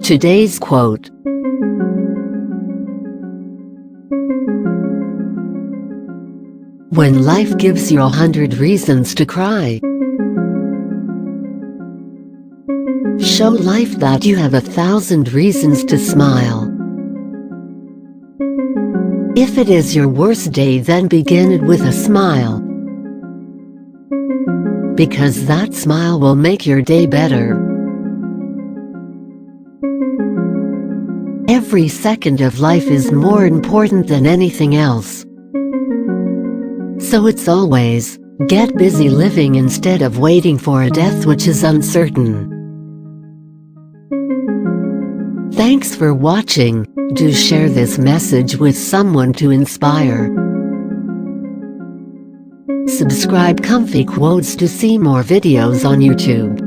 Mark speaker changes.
Speaker 1: Today's quote. When life gives you 100 reasons to cry, show life that you have 1,000 reasons to smile. If it is your worst day, then begin it with a smile, because that smile will make your day better. Every second of life is more important than anything else. So it's always, get busy living instead of waiting for a death which is uncertain. Thanks for watching. Do share this message with someone to inspire. Subscribe ComfyQuotes to see more videos on YouTube.